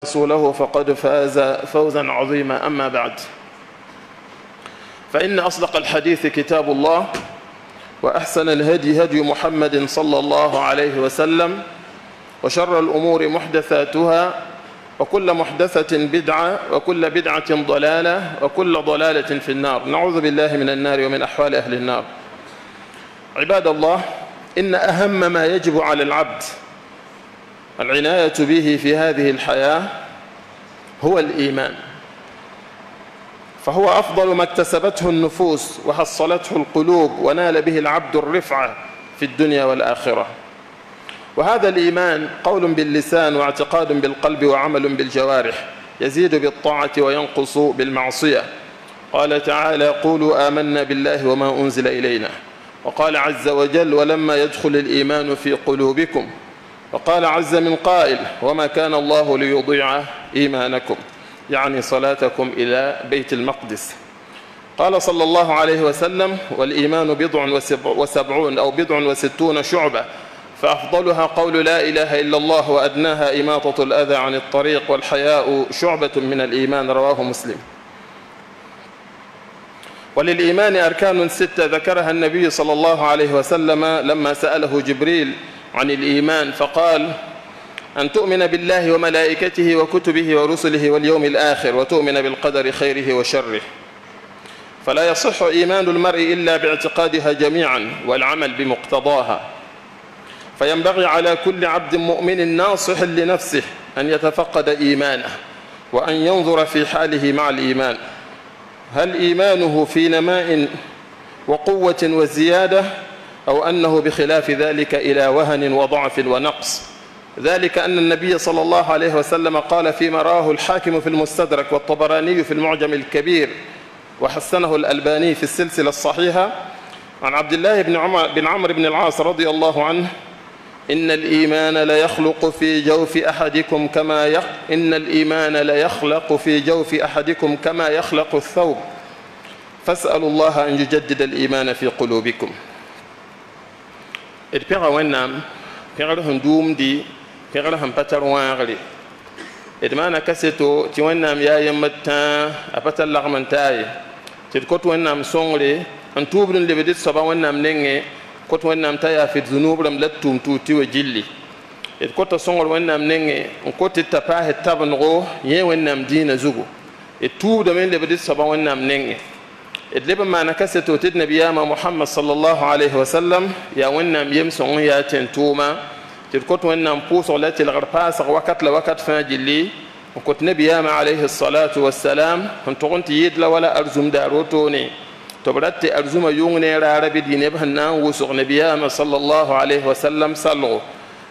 رسوله فقد فاز فوزا عظيما. أما بعد، فإن أصدق الحديث كتاب الله، وأحسن الهدي هدي محمد صلى الله عليه وسلم، وشر الأمور محدثاتها، وكل محدثة بدعة، وكل بدعة ضلالة، وكل ضلالة في النار. نعوذ بالله من النار ومن أحوال أهل النار. عباد الله، إن أهم ما يجب على العبد العناية به في هذه الحياة هو الإيمان، فهو أفضل ما اكتسبته النفوس وحصلته القلوب، ونال به العبد الرفعة في الدنيا والآخرة. وهذا الإيمان قول باللسان، واعتقاد بالقلب، وعمل بالجوارح، يزيد بالطاعة وينقص بالمعصية. قال تعالى: قولوا آمنا بالله وما أنزل إلينا. وقال عز وجل: ولما يدخل الإيمان في قلوبكم. وقال عز من قائل: وما كان الله ليضيع إيمانكم، يعني صلاتكم إلى بيت المقدس. قال صلى الله عليه وسلم: والإيمان بضع وسبعون أو بضع وستون شعبة، فأفضلها قول لا إله إلا الله، وأدناها إماطة الأذى عن الطريق، والحياء شعبة من الإيمان. رواه مسلم. وللإيمان أركان 6 ذكرها النبي صلى الله عليه وسلم لما سأله جبريل عن الإيمان، فقال: أن تؤمن بالله وملائكته وكتبه ورسله واليوم الآخر، وتؤمن بالقدر خيره وشره. فلا يصح إيمان المرء إلا باعتقادها جميعا والعمل بمقتضاها. فينبغي على كل عبد مؤمن ناصح لنفسه أن يتفقد إيمانه، وأن ينظر في حاله مع الإيمان، هل إيمانه في نماء وقوة وزيادة، أو أنه بخلاف ذلك إلى وهن وضعف ونقص. ذلك أن النبي صلى الله عليه وسلم قال فيما رواه الحاكم في المستدرك، والطبراني في المعجم الكبير، وحسنه الألباني في السلسلة الصحيحة، عن عبد الله بن عمرو بن العاص رضي الله عنه: إن الإيمان ليخلق في جوف أحدكم كما يخلق الثوب، فاسألوا الله أن يجدد الإيمان في قلوبكم. d pẽga wẽnnaam pẽgr sẽn dʋʋmdi, pẽgr sẽn pa tar wãagre. d maana kaseto tɩ wẽnnaam yaa yembd tãa a pa tar lagm n taa ye, tɩ d kot wẽnnaam sõngre n tʋʋbd n lebd d soaba wẽnnaam nengẽ, kot wẽnnaam t'a yaa fɩ d zunub rãmb la d tʋʋm tʋʋ tɩ wa gilli. d kota sõngr wẽnnaam nengẽ n kot tɩ t'a paasd tabnego yẽ wẽnnaam dĩinã zugu. d tʋʋbdame n lebd d soaba wẽnnaam nengẽ. d leb n maana kaseto tɩ d nabiyaamã Muhammad sallallahu alayhi wa sallam yaa wẽnnaam yem-sõng yaa tẽn-tʋʋma, tɩ d kot wẽnnaam pʋʋsg la tɩlgd paasg wakat la wakat fãa gilli, n kot nabiyaamã alayhi salatu wassalam n tʋg n tɩ yɩɩd la wala arzum daar wotone, tɩ b rat tɩ arzumã yʋng ne raara bɩ dɩ neb sẽn na n wʋsg nabiyaamã sallallahu alayhi wa sallam salgo.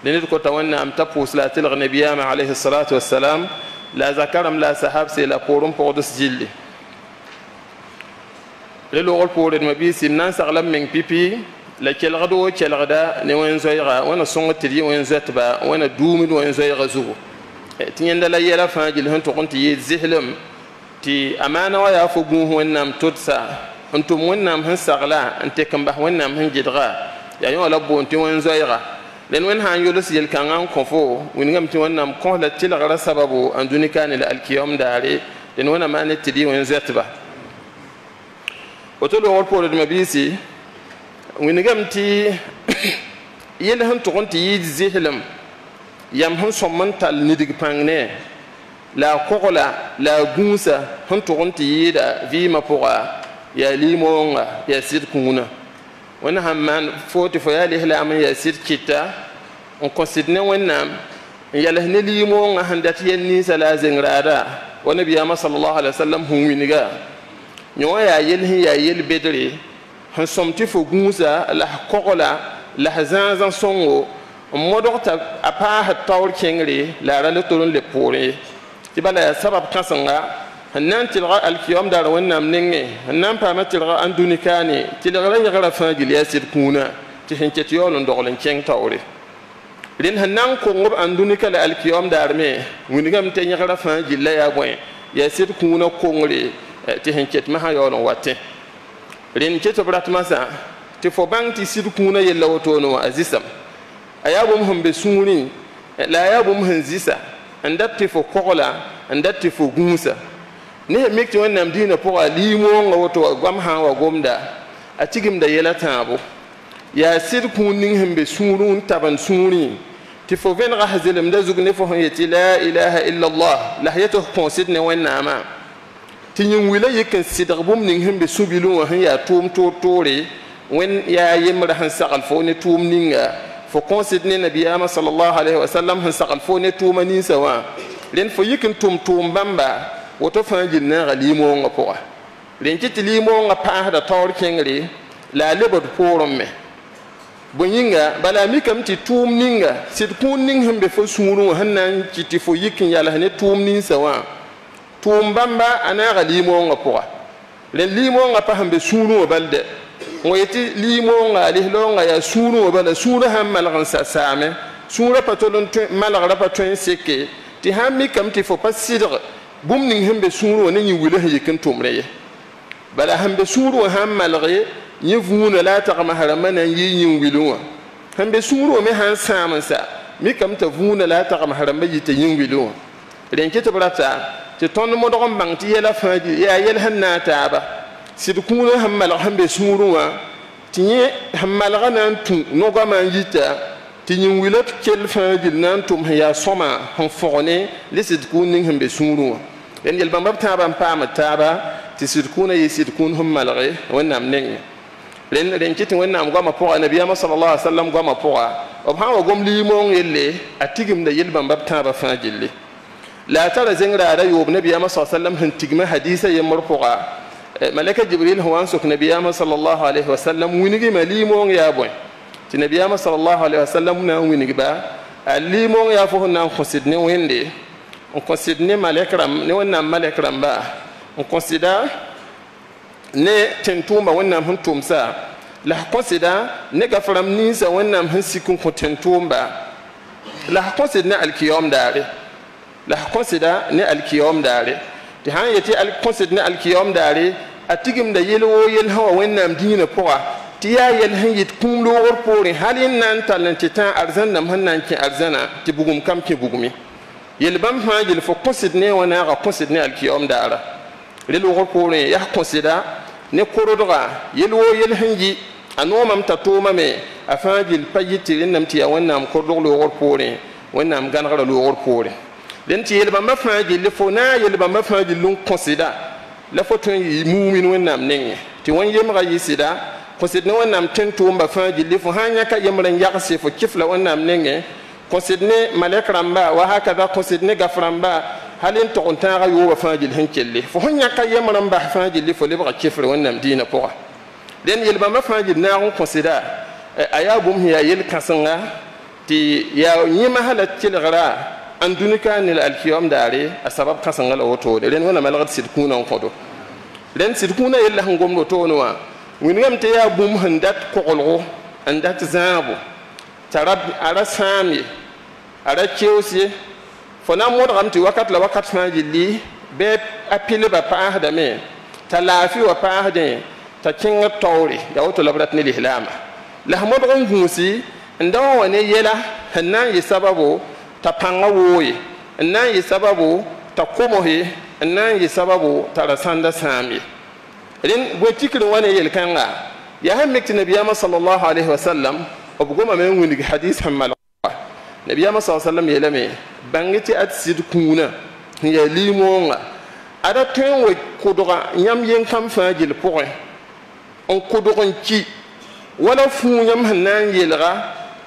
la ned kota wẽnnaam t'a pʋʋs la a tɩlg nabiyaamã alayhi salatu wassalam, la a zakarame la a sahabse la pʋʋr n pʋgds gilli. le loogr poore dɩma biisi m na n sagla m meng pipi la kelgd wo kelgda ne wẽn-zoɛɛga, wẽna sõng tɩ d yɩ wẽn-zoɛtba, wẽna duumd wẽn-zoɛɛga zugu. tɩ yẽnda la yɛla fãa gill sẽn tʋg n tɩ yɩɩd zislem tɩ a maana wa yaa fo gũus wẽnnaam todsa n tʋm wẽnnaam sẽn sagla n tek n bas wẽnnaam sẽn gɩdga, yaa yõ la boon tɩ wẽn-zoɛɛga. len wẽnd sã n yols yel-kãngã n kõ fo, wingame tɩ wẽnnaam kõs la tɩlgrã sababu n dũni-kaane la alkiyam daare, len wẽna maan tɩ d yɩ wẽn-zoɛtba. woto loogr poore dɩma biisi wingame tɩ yell sẽn tʋg n tɩ yɩɩd zislem yam sẽn sõm n tall nidg pãng ne, la a kogla la a gũusa sẽn tʋg n tɩ yɩɩda vɩɩmã pʋga, yaa limoonga, yaa sɩd kũunã. wẽnd sãn maan fo tɩ fo yaa lislaam n yaa sɩd kɩta n kõ sɩd ne wẽnnaam n yals ne limoonga sẽn dat yɛl ninsã la a zeng raada, wa nabiyaamã sallallahu alaihi wa sallam sẽn winga. yõ wã yaa yell sẽn yaa yell bedre sẽn sõm tɩ fo gũusa la f kogla la f zãazã sõngo n modg t'a a paasd taoor kẽngre la a ra le tor n le poore, tɩ bala yaa sabab kãsenga sẽn na n tɩlga alkiyam daar wẽnnaam nengẽ, sẽn na n paama tɩlga n dũni-kaane, tɩlgrã yɛgrã fãa gill yaa sɩd kũunã tɩ sẽn ket yaool n dogl n kẽng taoore. rẽnd sẽn na n kong b ãn dũnika la alkiyam daar me, wingame tɩ yẽgrã fãa gilla yaa bõe, yaa sɩd kũunã kongre tɩ sẽn ket masã yaool n watẽ. rẽnd ket b rat masã tɩ fo bãng tɩ sɩd kũunã yella wotone wã a zɩsame, a yaa bũmb sẽn be sũurẽ la a yaa bũmb sẽn zɩsa n dat tɩ fo kogla n dat tɩ fo gũusa ne mik tɩ wẽnnaam dĩinã pʋga liimoongã woto goam sã n wa gomda a tigimda yɛla tãabo yaa sɩd kũun ning sẽn be sũurẽ n tab n sũurẽ tɩ fo vẽnega sã zelemda zug ne fo sẽn yetɩ la ilaha illa allah la sã yetɩ f kõo sɩd ne wẽnnaamã tɩ yĩn wila yik n sɩdg bũmb ning sẽn be sũ-bilẽ wã sẽn yaa tʋʋm toor-toore wẽn yaa yembra sẽn sagl fo ne tʋʋm ninga fo kõo sɩd ne nabiyaamã sallallahu alaihi wasallam sẽn sagl fo ne tʋʋma ninsã wã rẽnd fo yik n tʋm bãmba woto fãa gill naaga liimoongã pʋga rẽnd kɩ tɩ liimoongã paasda taoor kẽngre la a lebd poorẽ me bõe yĩnga bala a mikame tɩ tʋʋm ninga sɩd kũun ning sẽn be fo sũurẽ wã sẽn na n kɩ tɩ fo yik n yals ne tʋʋm ninsã wã tʋʋm bãmba a naaga liimoongã pʋga rẽnd liimoongã pa sẽn be sũurẽ wã balde n wa yetɩ liimoongã a lislaoongã yaa sũurẽ wã bala sũurã sãn malg n saame sũurã pa tol n malgrã pa tõe n seke tɩ sãn mikame tɩ fo pa sɩdg bũmb ning sẽn be sũurẽ wã ne yẽ wilã sẽn yik n tʋmre ye bala sẽn be sũurẽ wã sãn malge yẽ vũunã la a tagmasa rãmbã na n yɩ yĩn wilẽ wã sẽn be sũurẽ wã me sãn sãam n sa mikame t'a vũunã la a tagmasa rãmbã yɩ t'a yĩn wilẽ wã rẽn kɩ tɩ b rata tɩ tõnd modg n bãng tɩ yɛla fãa yaa yɛl sẽn na n taaba sɩd kũunã sẽn malg sẽn be sũurẽ wã tɩ yẽ sẽn malga na n tũ nogama n yita tɩ yĩn wilã kell fãa gill na n tʋm sẽn yaa sõma sẽn fõg ne le sɩd kũun ning sẽn be sũurẽ wã rẽnd yel-bãmba b tãabã n paamd taaba tɩ sɩd kũunã yɩ sɩd kũun sẽn malge wẽnnaam nengẽ rẽnd kɩ tɩ wẽnnaam goamã pʋga nabiyaamã sallallahu alaihi wasallam goamã pʋga b sã n wa gom liimoong yelle a tigimda yel-bãmba b tãabã fãa gilli la a tara zẽng raara yoob nabiyaamã sa sallam sẽn tigma hadiisã yembr pʋga malaka jibril sẽn wa n sok nabiyaamã sallallahu alaihi wasallam wingime liimoong yaa bõe tɩ nabiyaamã sallallahu alaihi wasallam na n wingba a liimoong yaa fo sẽn na n kõsd ne wẽnde n kõsd ne wẽnnaam malɛk rãmba n kõsda ne tẽn-tʋʋmba wẽnnaam sẽn tʋmsa la kõsda ne gaf rãmb ninsã wẽnnaam sẽn sik n kõ tẽn-tʋʋmba la kõsd ne alkiyaoom daare la kõsda ne alkiyaoom daare tɩ sã n yetɩ kõsd ne alkiyaoom daare a tigimda yel woo yel sẽn wa wẽnnaam dĩinã pʋga tɩ yaa yɛl sẽn yɩt kũum loogr poorẽ hal n na n tall n tɩ tã arzãn dãmb sẽn na n kẽ arzãna tɩ bugum kam kẽ bugme yel bãmb fãa gill fo kõsd ne wã naaga kõsd ne alkiyaoom daara rel wogr poorẽ yaa kõsda ne korodga yel woo yel sẽn yɩ a noomame t'a tʋʋmame a fãa gill pa yɩ tɩ rẽnnaam tɩ yaa wẽnnaam kordg loogr poorẽ wẽnnaam gãnegrã loogr poorẽ den tɩ yel-bãmbã fãa gill fo na n yel-bãmbã fãa gill n kõsda la fo tõe n yɩ mumin wẽnnaam nengẽ tɩ wẽn-yemga yɩsda kõsd ne wẽnnaam tẽn-tʋʋmba fãa gilli fo sã n yãka yembr n yagse fo kɩfla wẽnnaam nengẽ kõsd ne malɛk rãmba wa hakada kõsd ne gaf rãmba hal n tog n tãaga yooba fãa gill sẽn kelle fo sẽn yãka yembr n bas fãa gilli fo lebga kɩfr wẽnnaam dĩinã pʋga den yel-bãmbã fãa gill naag n kõsda a yaa bũmb sẽn yaa yel-kãsenga tɩ yaa yẽmasã la kelgra an dunika ne alkiyaoom daare a sabab kãsenga la wotode rẽnd wẽna malgd sɩd kũunã n kõdo rẽnd sɩd kũunã yella sẽn gomd wotone wã wingame tɩ yaa bũmb sẽn dat koglgo n dat zãabo t'a a ra sãam ye a ra keoos ye fo na n modgame tɩ wakat la wakat fãa gilli bɩ a pilba paasdame t'a laafɩ wa paasdẽ t'a kẽngd taoore yaa woto la b rat ne lislaama la sẽn modg n gũusi n da wa ne yɛla sẽn na n yɩ sababo t'a pãnga wooye n na n yɩ sababo t'a komse n na n yɩ sababo t'a ra sãnda sãam ye rẽnd bõe tikr n wa ne yel-kãnga yaa sẽn mek tɩ nabiyaamã sallallahu alaihi wasallam b gomame n wing hadis sẽn malga nabiyaamã sa sallam yeelame bãng tɩ a sɩd kũunã sẽn yaa liimoongã ada tõe n wa kʋdga yãmb yen-kãmb fãa gill pʋgẽ n kʋdg n ki wala fũu yãmb sẽn na n yelga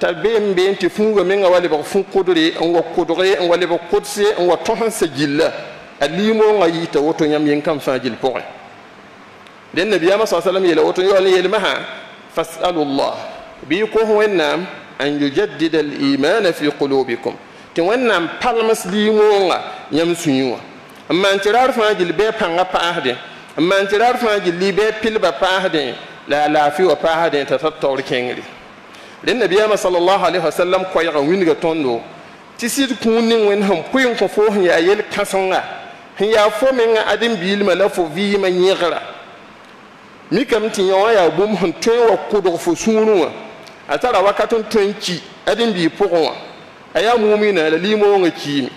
t'a beem been tɩ fũuga menga wa lebg fũ kʋdre n wa kʋdge n wa lebg kʋdse n wa tõs n sa gilla a liimoongã yɩ t'a woto yãmb yen-kãmb fãa gill pʋgẽ den nabiyaamã sa sallam yeela woto yaool n yelmasã fasalu llah bɩ y kos wẽnnaam an yujaddida al-imana fi qulubikum tɩ wẽnnaam palms liimoongã yãmb sũyẽ wã n maan tɩ raar fãa gill bɩ pãnga paasdẽ n maan tɩ raar fãa gilli bɩ pilba paasdẽ la a laafɩ wa paasdẽ t'a tar taoor kẽngre rẽnd nabiyaamã sallallahu alaihi wasallam koɛɛgã wĩnga tõndo tɩ sɩd kũun ning wẽnd sẽn pʋɩ n kõ fo sẽn yaa yel-kãsenga sẽn yaa fo menga ãdem-biilmã la fo vɩɩmã yẽgra mikame tɩ yã wã yaa bũmb sẽn tõe n wa kʋdg fo sũurẽ wã a tara wakat n tõe n ki ãdem-biig pʋgẽ wã a yaa muumina la liimoongã kiime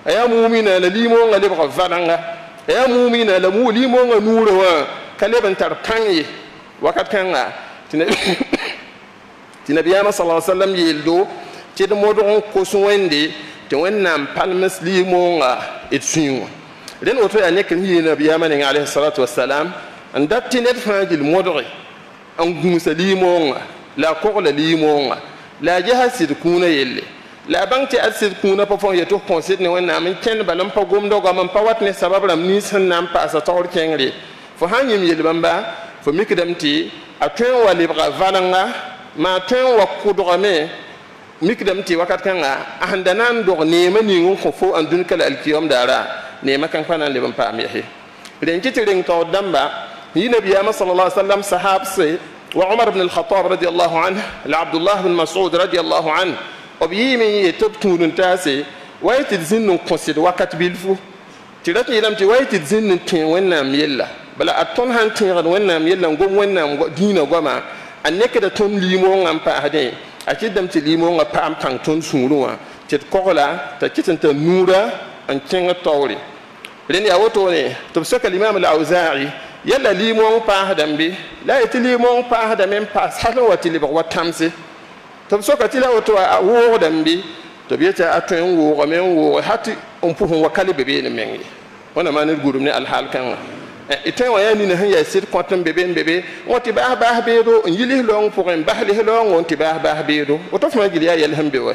ya mu'mina la limo nga le ba valanga ya mu'mina la mu limo nga nuru wa kale ban tar kangi wakat kanga tinabiyama sallallahu alaihi wasallam yeldo ti de modon ko suwende ti wannam palmas limo nga etsuwa den woto ya nekin hi nabiyama ne alaihi salatu wassalam andat tinet fajil modore an gumsa limo nga la ko la limo nga la jaha sid kuna yelle la banti asid kuna pa fon yeto konsit ne wannam ken balam pa gomdo ga man pa watne sababram ni sanam pa sa tawr kengri fo hanyim yel bamba fo mikdamti atwen wa libra valanga ma twen wa kudurame mikdamti wakat kanga ahandanan do nema ni ngon ko fo andun kala alkiyam dara nema kan fanan liban pa mihi ren kitirin to damba yi nabiyama sallallahu alaihi wasallam sahabse wa umar ibn al-khattab radiyallahu anhu la abdullah ibn mas'ud radiyallahu anhu obiyimi yetubtunun tase waytid zinnun consid wakat bilfu tirat yilam ti waytid zinnun tin wannam yella bala aton han tin wannam yella ngom wannam dina goma anneke da ton limo ngam pa hade akidam ti limo nga pa am pang ton sunruwa tit kola ta kitanta nura an kenga tawri len ya woto ne to saka imam al-auza'i yalla limo pa hadambi la yati limo pa hadamem pa salawati li ba tamsi to saka tila woto wo dambi to bieta atwen wo men wo hati on puhun wakali bebe ne mengi wana manir gudum ne al-hal kan iten wa yani ne hanya sit kwatam bebe woti ba beedo yili long pour en bahli long wonti ba beedo oto fama gili ya yelhambe wa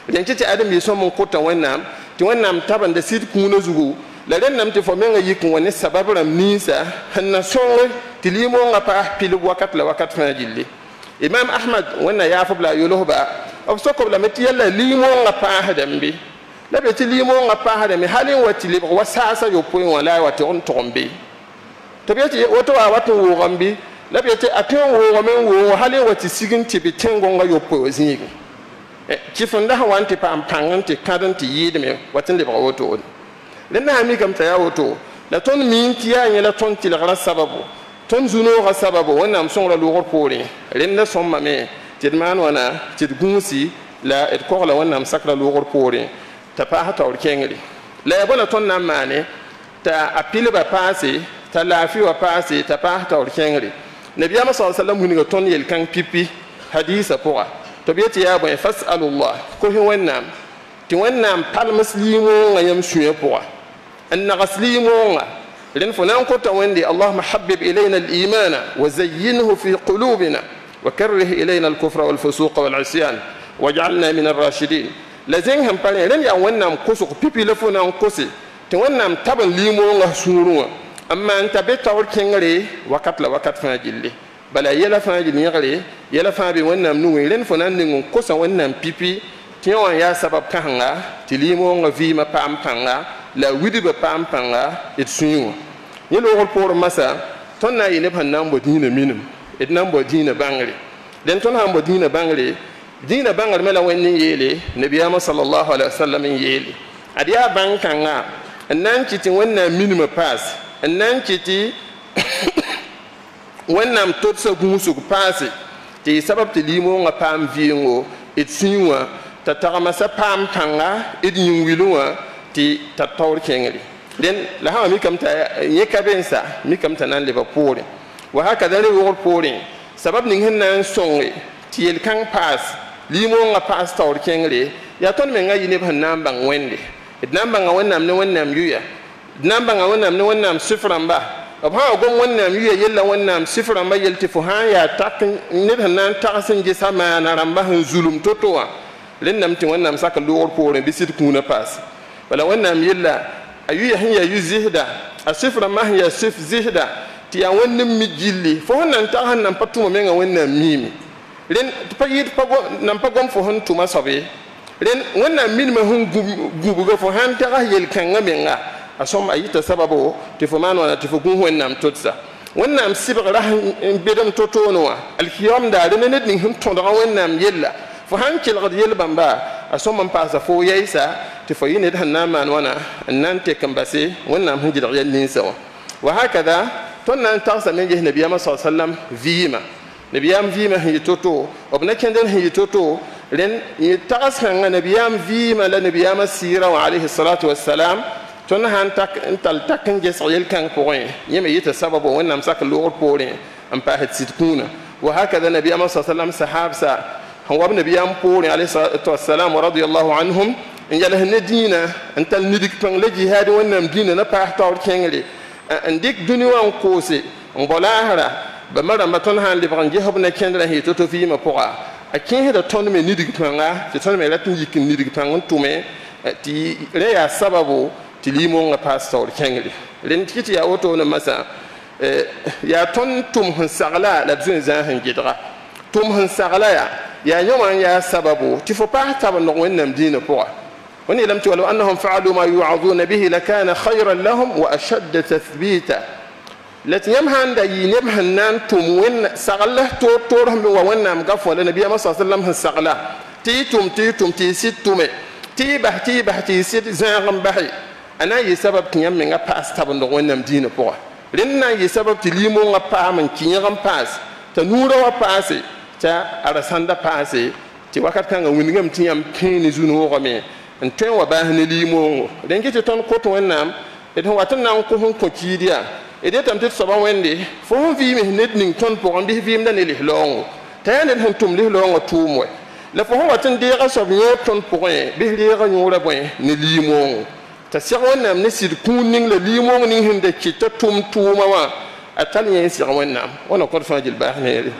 den titi adam yi somon kota wannam ti wannam taban da sit kuna zugo la ren nam ti fo menga yikun woni sababram nisa hanna songo ti limo nga pa pil wakat la wakat fa gilli imam ahmad wanna ya fabla yuluhba of sokko la meti yalla limo nga pa hadambi la be ti limo nga pa hadami halin wati libo wasasa yo point wala wati on tombe to biati woto wa watu wo gambi la biati aton wo men wo halin wati sigin ti bi tengo nga yo point zingi kifunda wanti pam pangante kadanti yidme watin libo woto lena mi kam ta ya woto la ton min ti ya la ton ti la sababu ton zuno ga sababu wannan son la lugor pore renna somma me tidman wana tidgunsi la et ko la wannan sakra lugor pore ta pa ha tawr kengri la bona ton na mane ta apile ba passe ta lafi wa passe ta pa ha tawr kengri nabiyama sallallahu alaihi wasallam ni ton yel kan pipi hadisa poa to biati ya ba fasalullah ko hi wannan ti wannan pal muslimu ngayam suye poa an غسليمون لن فنان كنت وندي اللهم حبب إلينا الإيمان وزينه في قلوبنا وكره إلينا الكفر والفسوق والعصيان واجعلنا من الراشدين لزين هم بالي لن يواننا مكسوك بيبي لفنا مكسي تواننا متابن ليمون سوروا أما أنت بيتاور كنغري وقت لوقت فاجلي بلا يلا فاجل يغري يلا فابي وانا منوي لن فنان نكسا وانا بيبي تيوان يا سبب كهنغا تليمون فيما بام كهنغا la widi ba pam panga et suyu ni lo hol por masa ton na yine ban nambo dina minum et nambo dina bangre den ton hambo dina bangre mela wonni yele nabiyama sallallahu alaihi wasallam yele adiya bankanga nan kiti wonna minum pass nan kiti wonnam totsa gunsu pass ti sabab ti limo nga pam viingo et suyu ta tagamasa pam panga et nyingwiluwa ti tatawr kengri den la ha mi kam ta yeka bensa mi kam ta nan leba pore wa haka da le wor pore sabab ning hin nan songe ti yel kan pass limo nga pass tawr kengri ya ton me ngayi ne ban nan bang wende nan bang wonnam ne wonnam yuya nan bang wonnam ne wonnam sifran ba ab ha gon wonnam yuya yella wonnam sifran ba yelti fu ha ya tak ne ban nan taksin je sama na ramba hun zulum totowa len nam ti wonnam saka lor pore bisit kuna pass wala wannan yilla ayu ya hinya yuzihda asifra ma hiya sif zihda ti ya wannan mijilli fo wannan ta hannan patuma menga wannan mimi ren pa yid pa go nan pa gom fo hon tuma sobe ren wannan min ma hun gubu go fo han ta yel kan ngamenga asom ayita sababu ti fo man wana ti fo gun wannan totsa wannan sibra bedam totono alkiyam da ren ne din hun to da wannan yilla fo han kil gad yel bamba asom pa sa fo yaisa ti fo yine da nan man wana nan te kambase wannan hun jidar yallin sawa wa hakada ton nan ta sa men je nabiyama sallallahu alaihi wasallam vima nabiyam vima hi toto obna kenden hi toto len tagas hanga nabiyam vi mala nabiyam sira wa alayhi salatu wassalam ton han tak ental takin ges yel kan point yeme yita sababu wonnam sak lor pore am pa het sitkuna wa hakada nabiyam sallallahu alayhi wasallam sahabsa han wab nabiyam pore alayhi salatu wassalam radiyallahu anhum in yalla hedina ental nidik pang le jihad wonnam dina na pa tawr kengli ndik duniya on kose on bolahara ba mara maton han libran jehab na kendra hi to fi ma poa a kin da ton me nidig panga ti ton me latin yikin nidig pangon tume ti re ya sababu ti limo nga pastor kengli len titi ya oto na masa ya ton tum hun sagla la bzun za han gidra tum hun sagla ya nyoma ya sababu ti fo pa ta no wonnam dina poa woni lam tu walau annahum fa'alu ma yu'aduna bihi lakana khayran lahum wa ashadda tathbita lat yamhan da yinib hannan tum wen sagla to torhum wa wannam gafwa la nabiy sallallahu alaihi wasallam sagla ti situme ti bahti sit zangam bahi ana yi sabab kiyam min ga pas tab no wonnam dina poa rinna yi sabab ti limo nga pa man kiyam pas ta nura wa pase ta arasanda pase ti wakat kan wingam tiyam pini zunu ko me en ten wa ba ne limo den kiti ton ko to wonnam e ton watan nan ko hon ko kidia e de tam tit so ba wende fo hon vi me net ning ton po on bi vi mna ne li long tanen hon tum li long tumwe le fo hon watan de ga so bi ton po e bi ri ga nyura boy ne limo ta si wonnam ne sid kuning le limo ning hinde kita tum tuma wa atal yen si wonnam wona ko fa jil ba ne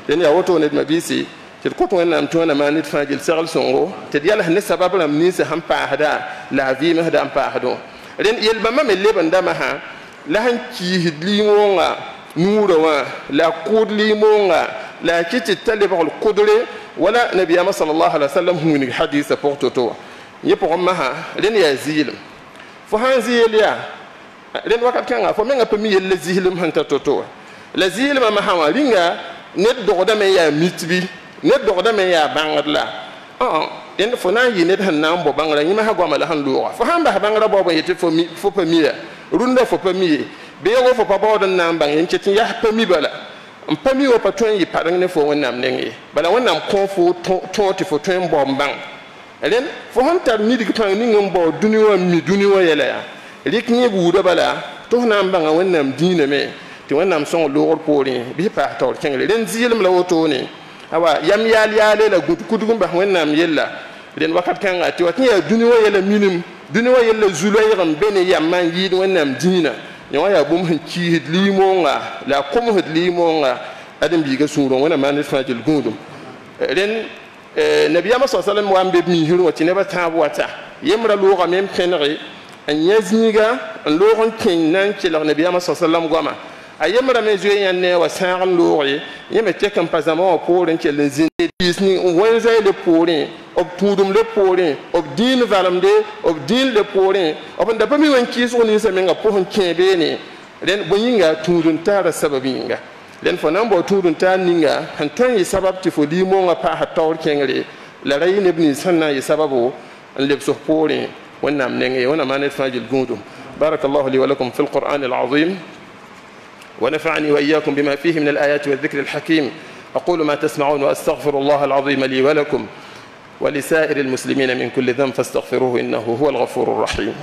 den ya woto ne mabisi ti ko to nam to na manit fajil sagal songo te yalla ne sabab lam ni se ham pa hada la vi me hada am pa hado ren yel bama me leban dama ha la han ki hidli monga nuro wa la qudli monga la kiti talib al qudri wala nabiyama sallallahu alaihi wasallam hu ni hadith porto to ye pour ma ha ren ya zil fo han zil ya ren wakat kan fo me nga pami yel zil man ta to la zil ma ha wa ringa net do da me ya mitbi net dogda me ya bangla en fo na yi net han nambo bangla yima ha gwama la han luwa fo han ba bangla bobo yete fo pamiya runda fo pamiye be yo fo papa don nam bang en chetin ya pami bala pami o patron yi padang ne fo wonnam nengi bala wonnam ko fo to fo ton bombang elen fo han tar ni dig tan ni ngombo duniwa yela ya rik ni buuda bala to nam bang wonnam dina me ti wonnam son lor pori bi pa tawr kengle len zilim la woto ni awa yam yale la kudugum ba wonnam yella den wakat kan ati wat ya duniya yella minim duniya yella zulayram bene yamman yid wonnam dina nyawa ya bum han ki limonga la kom hid limonga adam bi ga suro wona man fajil gundum den nabiyama sallallahu alaihi wasallam wa ambe mi hiru wati ne ba tabu wata yemra loga mem penri an yazniga an logon ken nan ci la nabiyama sallallahu alaihi wasallam goma ayemra me zuye yanne wa sa'an lori yeme tekan pasama o poren ke le zin disni wenza le poren ob tudum le poren ob din valamde ob din le poren ob nda pami wen kiso ni se menga pohon kebe ne den boyinga tudun tara sababinga den fo nambo tudun ta ninga han ton yi sabab ti fo di mo nga pa ha tawr kengre la rayin ibn sanna yi sababu an lebso poren wonnam nenge wona manet fajil gundum barakallahu li wa lakum fil qur'an al azim ونفعني وإياكم بما فيه من الآيات والذكر الحكيم أقول ما تسمعون وأستغفر الله العظيم لي ولكم ولسائر المسلمين من كل ذنب فاستغفروه إنه هو الغفور الرحيم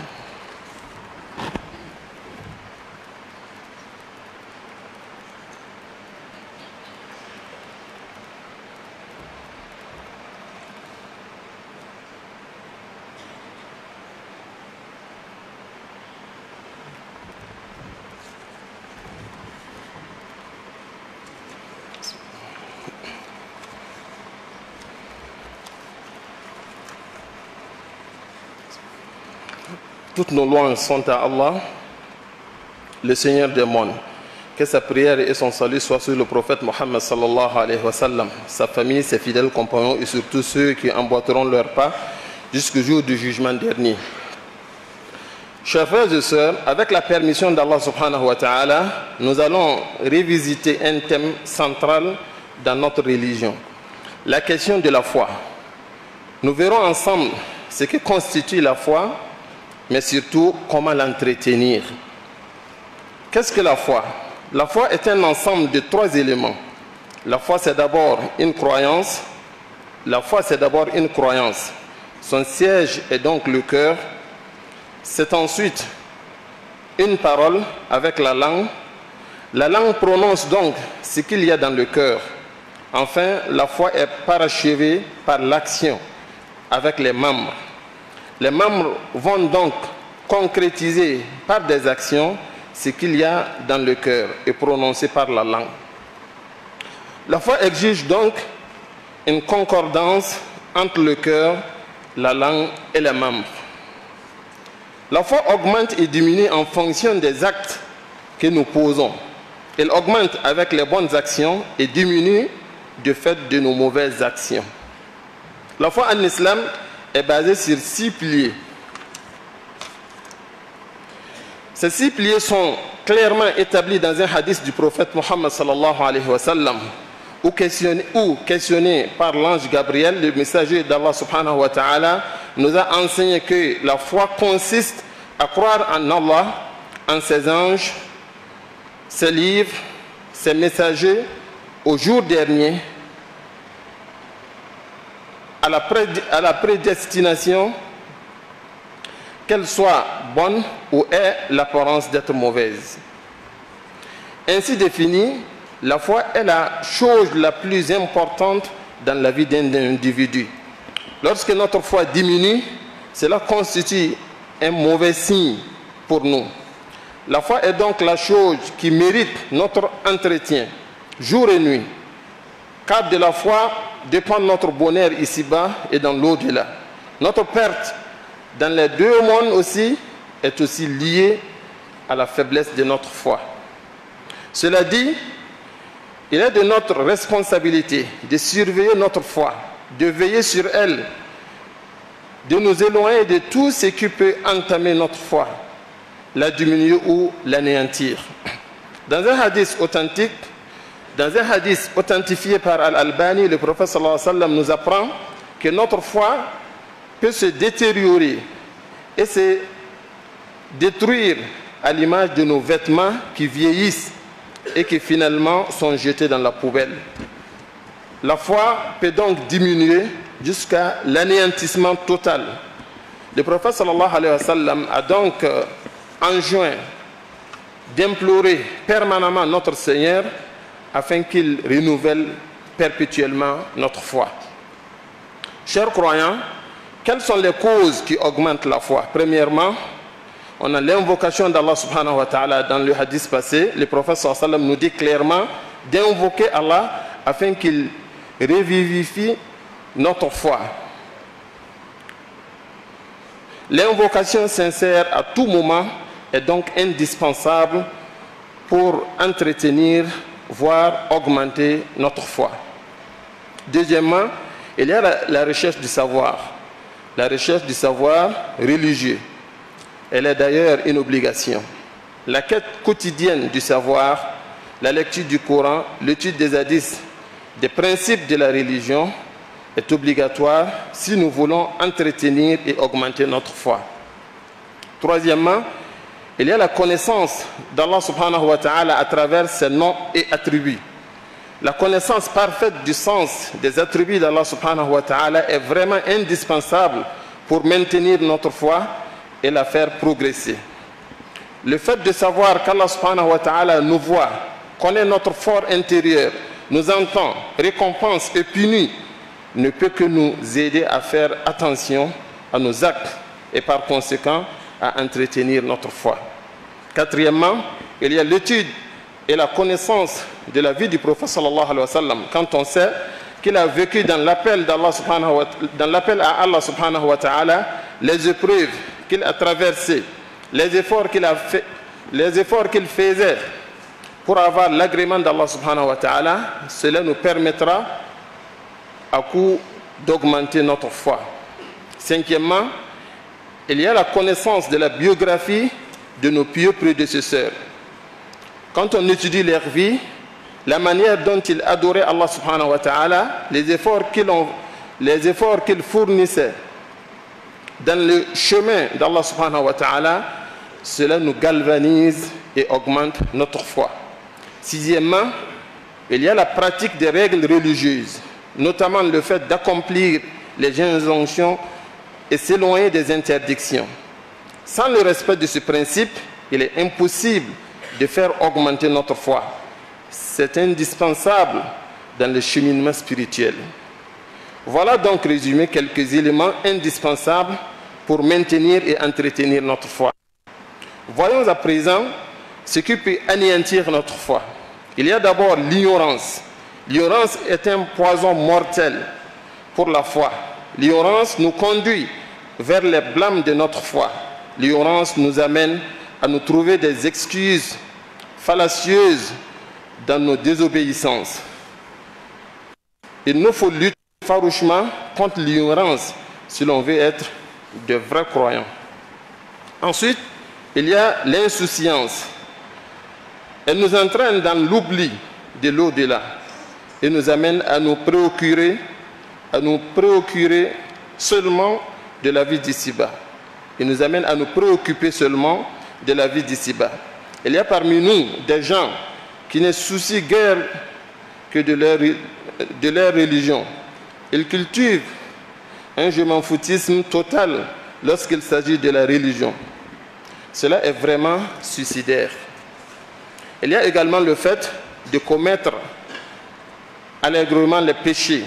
Toutes nos louanges sont à Allah, le Seigneur des mondes. Que sa prière et son salut soient sur le prophète Mohammed sallallahu alayhi wa sallam, sa famille, ses fidèles compagnons et surtout ceux qui emboîteront leur pas jusqu'au jour du jugement dernier. Chers frères et sœurs, avec la permission d'Allah subhanahu wa ta'ala, nous allons revisiter un thème central dans notre religion, la question de la foi. Nous verrons ensemble ce qui constitue la foi, mais surtout comment l'entretenir. Qu'est-ce que la foi? La foi est un ensemble de 3 éléments. La foi, c'est d'abord une croyance, la foi c'est d'abord une croyance. Son siège est donc le cœur. C'est ensuite une parole avec la langue. La langue prononce donc ce qu'il y a dans le cœur. Enfin, la foi est parachevée par l'action avec les membres. Les membres vont donc concrétiser par des actions ce qu'il y a dans le cœur et prononcer par la langue. La foi exige donc une concordance entre le cœur, la langue et les membres. La foi augmente et diminue en fonction des actes que nous posons. Elle augmente avec les bonnes actions et diminue du fait de nos mauvaises actions. La foi en islam est basée sur 6 piliers. Ces 6 piliers sont clairement établis dans un hadith du prophète Mohammed sallallahu alayhi wa sallam, ou questionné par l'ange Gabriel, le messager d'Allah subhanahu wa ta'ala, nous a enseigné que la foi consiste à croire en Allah, en ses anges, ses livres, ses messagers, au jour dernier, à la prédestination, qu'elle soit bonne ou ait l'apparence d'être mauvaise. Ainsi définie, la foi est la chose la plus importante dans la vie d'un individu. Lorsque notre foi diminue, cela constitue un mauvais signe pour nous. La foi est donc la chose qui mérite notre entretien, jour et nuit. Car de la foi dépend notre bonheur ici-bas et dans l'au-delà. Notre perte dans les deux mondes aussi est aussi liée à la faiblesse de notre foi. Cela dit, il est de notre responsabilité de surveiller notre foi, de veiller sur elle, de nous éloigner de tout ce qui peut entamer notre foi, la diminuer ou l'anéantir. Dans un hadith authentique, dans un hadith authentifié par Al-Albani, le prophète sallallahu alayhi wa sallam nous apprend que notre foi peut se détériorer et se détruire à l'image de nos vêtements qui vieillissent et qui finalement sont jetés dans la poubelle. La foi peut donc diminuer jusqu'à l'anéantissement total. Le prophète sallallahu alayhi wa sallam a donc enjoint d'implorer permanemment notre Seigneur afin qu'il renouvelle perpétuellement notre foi. Chers croyants, quelles sont les causes qui augmentent la foi? Premièrement, on a l'invocation d'Allah subhanahu wa ta'ala. Dans le hadith passé, le prophète sallallahu alayhi wa sallam nous dit clairement d'invoquer Allah afin qu'il revivifie notre foi. L'invocation sincère à tout moment est donc indispensable pour entretenir, voire augmenter notre foi. Deuxièmement, il y a la recherche du savoir. La recherche du savoir religieux. Elle est d'ailleurs une obligation. La quête quotidienne du savoir, la lecture du Coran, l'étude des hadiths, des principes de la religion est obligatoire si nous voulons entretenir et augmenter notre foi. Troisièmement, il y a la connaissance d'Allah subhanahu wa ta'ala à travers ses noms et attributs. La connaissance parfaite du sens des attributs d'Allah subhanahu wa ta'ala est vraiment indispensable pour maintenir notre foi et la faire progresser. Le fait de savoir qu'Allah subhanahu wa ta'ala nous voit, connaît notre fort intérieur, nous entend, récompense et punit, ne peut que nous aider à faire attention à nos actes et par conséquent à entretenir notre foi. Quatrièmement, il y a l'étude et la connaissance de la vie du prophète sallallahu alayhi wa sallam. Quand on sait qu'il a vécu dans l'appel à Allah subhanahu wa ta'ala, les épreuves qu'il a traversées, les efforts qu'il faisait pour avoir l'agrément d'Allah subhanahu wa ta'ala, cela nous permettra à coup d'augmenter notre foi. Cinquièmement, il y a la connaissance de la biographie de nos pieux prédécesseurs. Quand on étudie leur vie, la manière dont ils adoraient Allah subhanahu wa ta'ala, les efforts qu'ils fournissaient dans le chemin d'Allah subhanahu wa ta'ala, cela nous galvanise et augmente notre foi. Sixièmement, il y a la pratique des règles religieuses. notamment le fait d'accomplir les injonctions et s'éloigner des interdictions. Sans le respect de ce principe, il est impossible de faire augmenter notre foi. C'est indispensable dans le cheminement spirituel. Voilà donc résumé quelques éléments indispensables pour maintenir et entretenir notre foi. Voyons à présent ce qui peut anéantir notre foi. Il y a d'abord l'ignorance. L'ignorance est un poison mortel pour la foi. L'ignorance nous conduit vers les blâmes de notre foi. L'ignorance nous amène à nous trouver des excuses fallacieuses dans nos désobéissances. Il nous faut lutter farouchement contre l'ignorance si l'on veut être de vrais croyants. Ensuite, il y a l'insouciance. Elle nous entraîne dans l'oubli de l'au-delà et nous amène à nous préoccuper seulement de la vie d'ici-bas. Il nous amène à nous préoccuper seulement de la vie d'ici-bas. Il y a parmi nous des gens qui ne soucient guère que de leur religion. Ils cultivent un je m'en foutisme total lorsqu'il s'agit de la religion. Cela est vraiment suicidaire. Il y a également le fait de commettre allègrement les péchés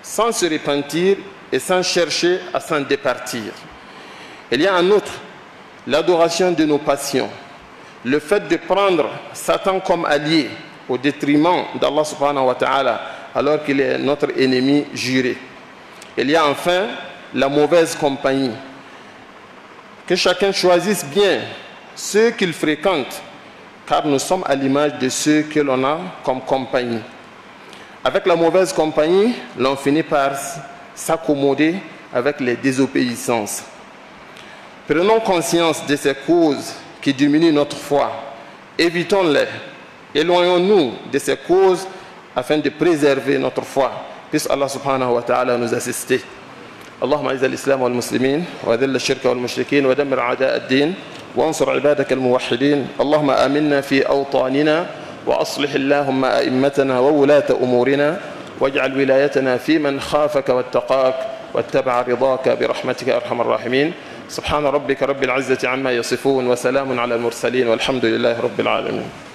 sans se repentir et sans chercher à s'en départir. Il y a en outre l'adoration de nos passions, le fait de prendre Satan comme allié au détriment d'Allah subhanahu wa ta'ala alors qu'il est notre ennemi juré. Il y a enfin la mauvaise compagnie. Que chacun choisisse bien ceux qu'il fréquente, car nous sommes à l'image de ceux que l'on a comme compagnie. Avec la mauvaise compagnie, l'on finit par s'accommoder avec les désobéissances. Prenons conscience de ces causes qui diminuent notre foi. Évitons-les. Éloignons-nous de ces causes afin de préserver notre foi. Puisse Allah subhanahu wa ta'ala nous assister. اللهم اعز الاسلام والمسلمين واذل الشرك والمشركين ودمر اعداء الدين وانصر عبادك الموحدين اللهم امنا في اوطاننا واصلح اللهم ائمتنا وولاة امورنا واجعل ولايتنا في من خافك واتقاك واتبع رضاك برحمتك يا ارحم الراحمين سبحان ربك رب العزة عما يصفون وسلام على المرسلين والحمد لله رب العالمين.